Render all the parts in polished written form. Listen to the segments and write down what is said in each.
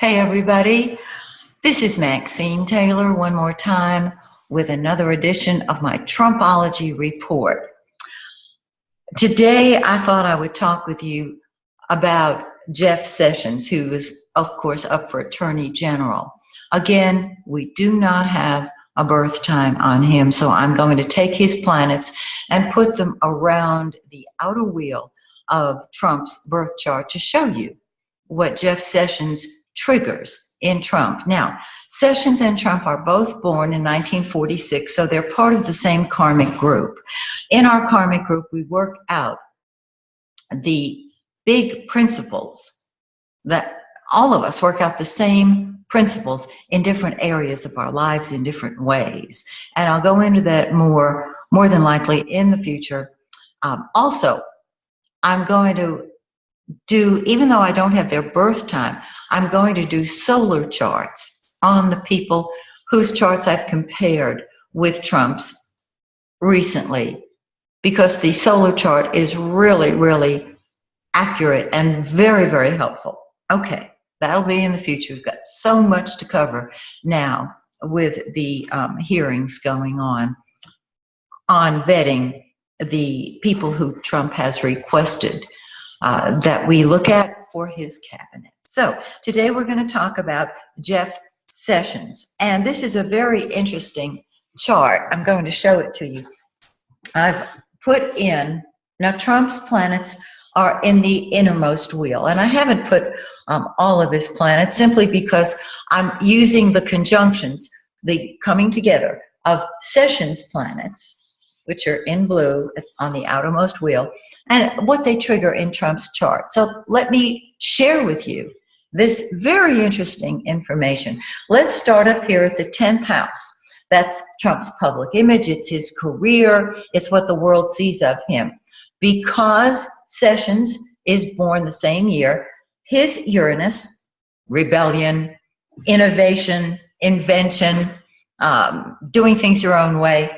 Hey everybody, this is Maxine Taylor one more time with another edition of my Trumpology report. Today I thought I would talk with you about Jeff Sessions, who is of course up for Attorney General. Again, we do not have a birth time on him, so I'm going to take his planets and put them around the outer wheel of Trump's birth chart to show you what Jeff Sessions triggers in Trump. Now, Sessions and Trump are both born in 1946, so they're part of the same karmic group. In our karmic group, we work out the big principles that all of us work out the same principles in different areas of our lives in different ways. And I'll go into that more than likely in the future. Also, I'm going to do, even though I don't have their birth time, I'm going to do solar charts on the people whose charts I've compared with Trump's recently, because the solar chart is really accurate and very helpful. Okay, that'll be in the future. We've got so much to cover now with the hearings going on vetting the people who Trump has requested that we look at for his cabinet. So today we're going to talk about Jeff Sessions, and this is a very interesting chart. I'm going to show it to you. I've put in, now Trump's planets are in the innermost wheel, and I haven't put all of his planets simply because I'm using the conjunctions, the coming together of Sessions planets, which are in blue on the outermost wheel, and what they trigger in Trump's chart. So let me share with you this very interesting information. Let's start up here at the 10th house. That's Trump's public image. It's his career. It's what the world sees of him. Because Sessions is born the same year, his Uranus, rebellion, innovation, invention, doing things your own way,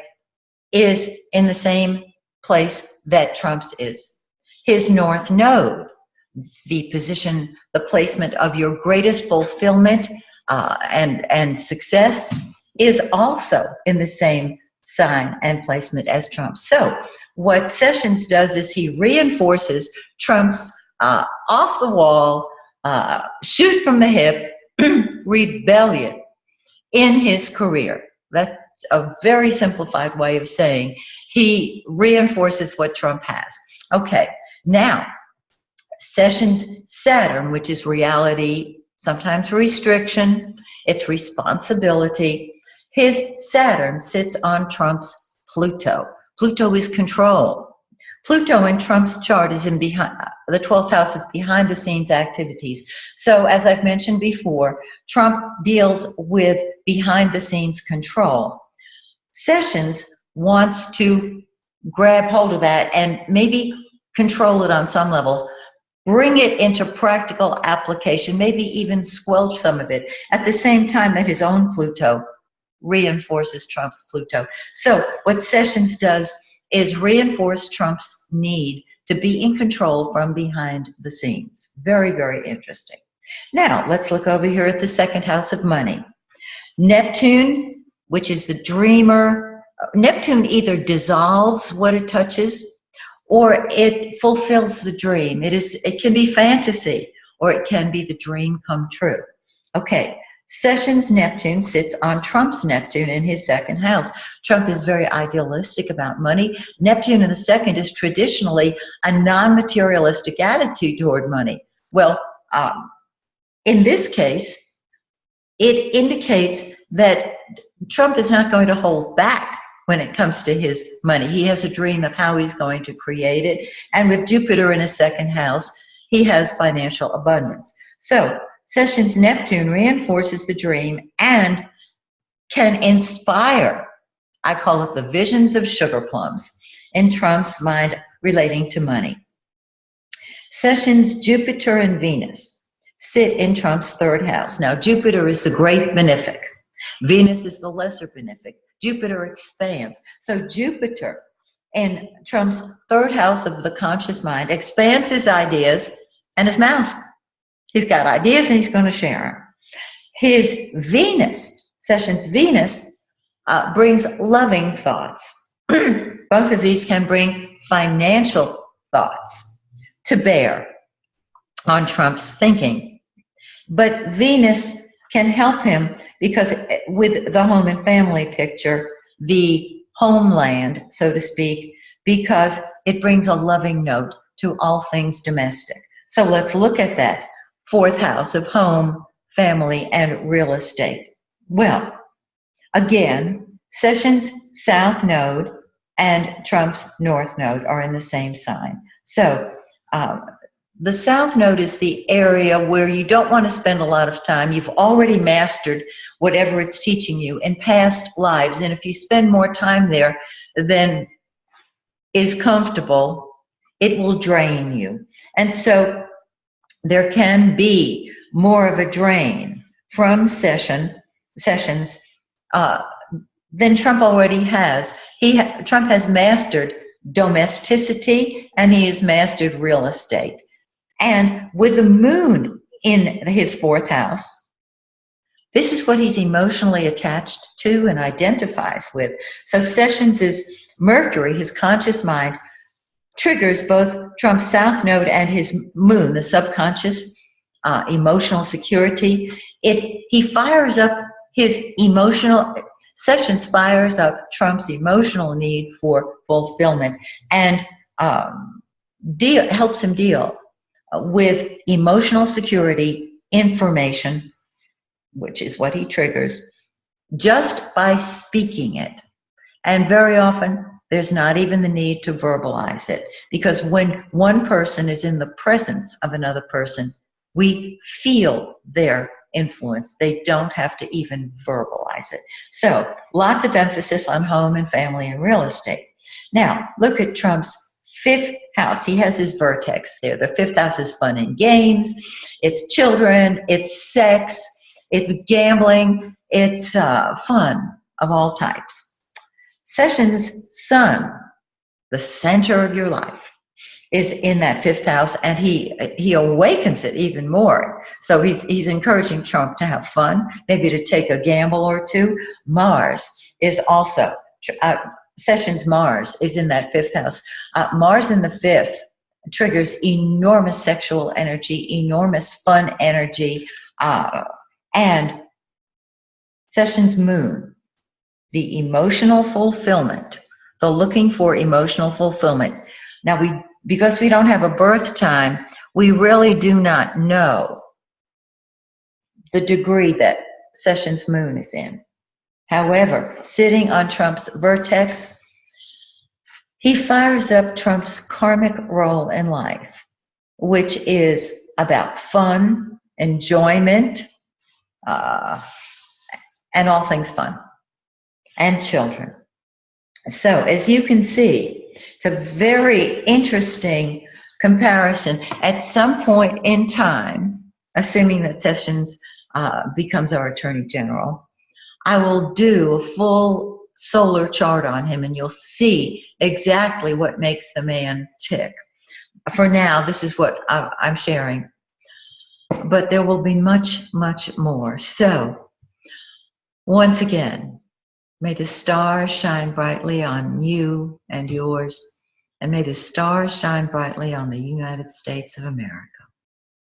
is in the same place that Trump's is. His North Node, the position, the placement of your greatest fulfillment and success, is also in the same sign and placement as Trump. So what Sessions does is he reinforces Trump's off the wall, shoot from the hip, rebellion in his career. That's a very simplified way of saying he reinforces what Trump has. Okay, now Sessions' Saturn, which is reality, sometimes restriction, it's responsibility. His Saturn sits on Trump's Pluto. Pluto is control. Pluto in Trump's chart is in behind the 12th house of behind the scenes activities. So as I've mentioned before, Trump deals with behind the scenes control. Sessions wants to grab hold of that and maybe control it on some level, bring it into practical application, maybe even squelch some of it at the same time that his own Pluto reinforces Trump's Pluto. So what Sessions does is reinforce Trump's need to be in control from behind the scenes. Very interesting. Now let's look over here at the second house of money. Neptune, which is the dreamer. Neptune either dissolves what it touches or it fulfills the dream. It can be fantasy, or it can be the dream come true. Okay, Sessions' Neptune sits on Trump's Neptune in his second house. Trump is very idealistic about money. Neptune in the second is traditionally a non-materialistic attitude toward money. Well, in this case, it indicates that Trump is not going to hold back when it comes to his money. He has a dream of how he's going to create it. And with Jupiter in his second house, he has financial abundance. So Sessions' Neptune reinforces the dream and can inspire, I call it the visions of sugar plums, in Trump's mind relating to money. Sessions' Jupiter and Venus sit in Trump's third house. Now, Jupiter is the great benefic. Venus is the lesser benefic. Jupiter expands. So Jupiter in Trump's third house of the conscious mind expands his ideas and his mouth. He's got ideas and he's going to share them. His Venus, Sessions' Venus, brings loving thoughts. Both of these can bring financial thoughts to bear on Trump's thinking. But Venus can help him because with the home and family picture, the homeland, so to speak, because it brings a loving note to all things domestic. So let's look at that fourth house of home, family, and real estate. Well, again, Sessions' south node and Trump's north node are in the same sign. So the south node is the area where you don't want to spend a lot of time. You've already mastered whatever it's teaching you in past lives. And if you spend more time there than is comfortable, it will drain you. And so there can be more of a drain from Sessions than Trump already has. Trump has mastered domesticity, and he has mastered real estate. And with the moon in his fourth house, this is what he's emotionally attached to and identifies with. So Sessions' Mercury, his conscious mind, triggers both Trump's south node and his moon, the subconscious emotional security. He fires up his emotional, Sessions fires up Trump's emotional need for fulfillment and helps him deal with emotional security information, which is what he triggers, just by speaking it. And very often, there's not even the need to verbalize it, because when one person is in the presence of another person, we feel their influence. They don't have to even verbalize it. So lots of emphasis on home and family and real estate. Now, look at Trump's fifth house. He has his vertex there. The fifth house is fun and games. It's children. It's sex. It's gambling. It's fun of all types. Sessions' sun, the center of your life, is in that fifth house, and he awakens it even more. So he's encouraging Trump to have fun, maybe to take a gamble or two. Mars is also, Sessions' Mars is in that fifth house. Mars in the fifth triggers enormous sexual energy, enormous fun energy, and Sessions' moon, the emotional fulfillment, the looking for emotional fulfillment. Now, because we don't have a birth time, we really do not know the degree that Sessions' moon is in. However, sitting on Trump's vertex, he fires up Trump's karmic role in life, which is about fun, enjoyment, and all things fun, and children. So as you can see, it's a very interesting comparison. At some point in time, assuming that Sessions becomes our Attorney General, I will do a full solar chart on him, and you'll see exactly what makes the man tick. For now, this is what I'm sharing, but there will be much, much more. So, once again, may the stars shine brightly on you and yours, and may the stars shine brightly on the United States of America.